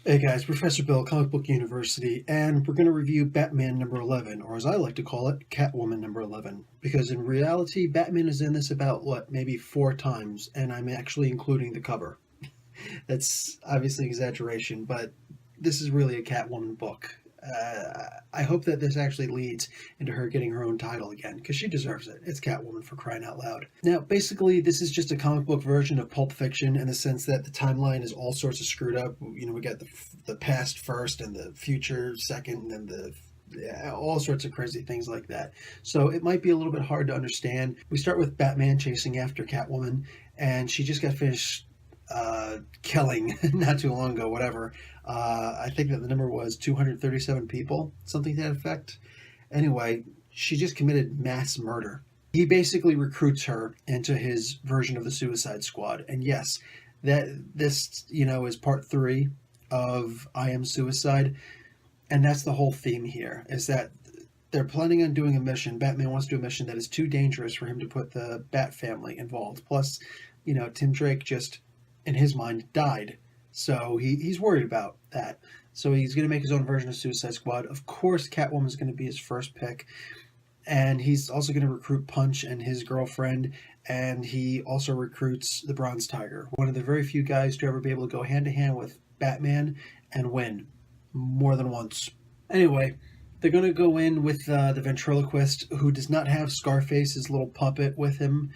Hey guys, Professor Bill, Comic Book University, and we're going to review Batman number 11, or as I like to call it, Catwoman number 11. Because in reality, Batman is in this about, maybe 4 times, and I'm actually including the cover. That's obviously exaggeration, but this is really a Catwoman book. I hope that this actually leads into her getting her own title again, because she deserves it. It's Catwoman, for crying out loud. Now, basically, this is just a comic book version of Pulp Fiction in the sense that the timeline is all sorts of screwed up. You know, we got the past first and the future second, and then all sorts of crazy things like that. So it might be a little bit hard to understand. We start with Batman chasing after Catwoman, and she just got finished killing not too long ago, whatever. I think that the number was 237 people, something to that effect. Anyway, she just committed mass murder. He basically recruits her into his version of the Suicide Squad. And yes, that this, is part 3 of I Am Suicide. And that's the whole theme here, is that they're planning on doing a mission. Batman wants to do a mission that is too dangerous for him to put the Bat family involved. Plus, Tim Drake just, in his mind, died. So he's worried about that. So he's going to make his own version of Suicide Squad. Of course, Catwoman's going to be his first pick. And he's also going to recruit Punch and his girlfriend. And he also recruits the Bronze Tiger, one of the very few guys to ever be able to go hand-to-hand with Batman and win more than once. Anyway, they're going to go in with the ventriloquist, who does not have Scarface's little puppet with him.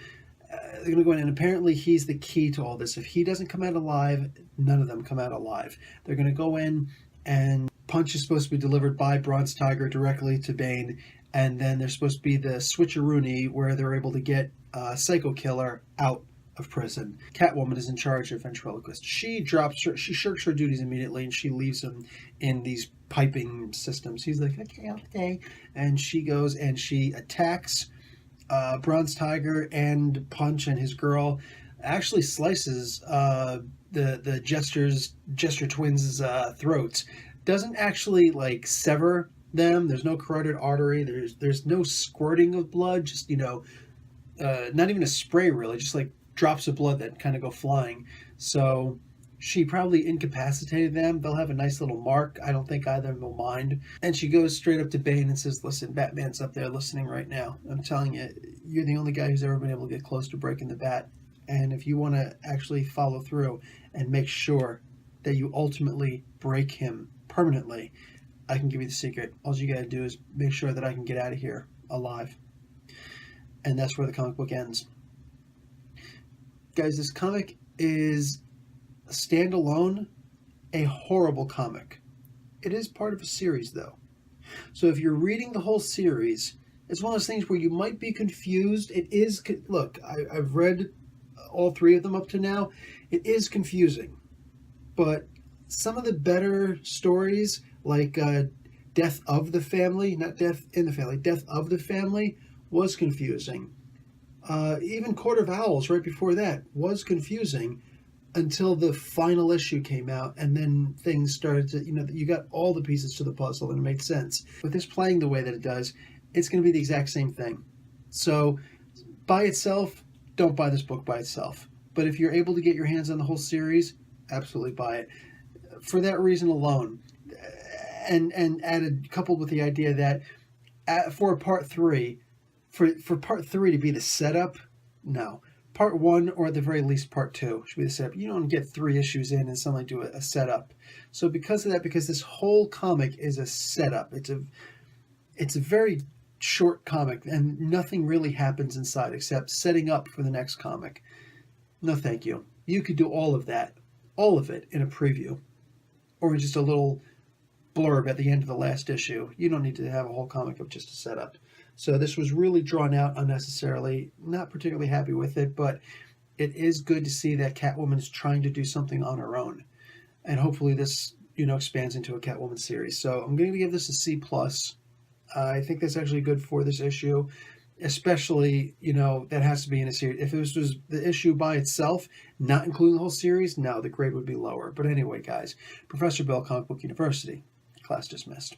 They're going to go in, and apparently he's the key to all this. If he doesn't come out alive, none of them come out alive. They're going to go in, and Punch is supposed to be delivered by Bronze Tiger directly to Bane, and then there's supposed to be the switcheroony where they're able to get Psycho Killer out of prison. Catwoman is in charge of ventriloquist. She shirks her duties immediately, and she leaves him in these piping systems. He's like, okay, and she goes and she attacks Bronze Tiger, and Punch and his girl, actually slices the Jester twins' throats. Doesn't actually sever them. There's no carotid artery. There's no squirting of blood. Just not even a spray really. Just drops of blood that kind of go flying. So she probably incapacitated them. They'll have a nice little mark. I don't think either of them will mind. And she goes straight up to Bane and says, listen, Batman's up there listening right now. I'm telling you, you're the only guy who's ever been able to get close to breaking the bat. And if you want to actually follow through and make sure that you ultimately break him permanently, I can give you the secret. All you got to do is make sure that I can get out of here alive. And that's where the comic book ends. Guys, this comic is standalone, a horrible comic. It is part of a series, though. So if you're reading the whole series, it's one of those things where you might be confused. It is, look, I've read all 3 of them up to now. It is confusing. But some of the better stories, like Death of the Family, not Death in the Family, Death of the Family, was confusing. Even Court of Owls, right before that, was confusing until the final issue came out, and then things started to, you got all the pieces to the puzzle, and it made sense. With this playing the way that it does, it's going to be the exact same thing. So, by itself, don't buy this book by itself. But if you're able to get your hands on the whole series, absolutely buy it. For that reason alone, and added, coupled with the idea that for part 3, for part 3 to be the setup, no. Part 1, or at the very least part 2, should be the setup. You don't get 3 issues in and suddenly do a setup. So because of that, because this whole comic is a setup, it's a very short comic, and nothing really happens inside except setting up for the next comic. No thank you. You could do all of that, all of it, in a preview, or just a little blurb at the end of the last issue. You don't need to have a whole comic of just a setup. So this was really drawn out unnecessarily. Not particularly happy with it, but it is good to see that Catwoman is trying to do something on her own. And hopefully this, expands into a Catwoman series. So I'm going to give this a C+. I think that's actually good for this issue. Especially, that has to be in a series. If this was the issue by itself, not including the whole series, no, the grade would be lower. But anyway, guys, Professor Bill, Comic Book University. Class dismissed.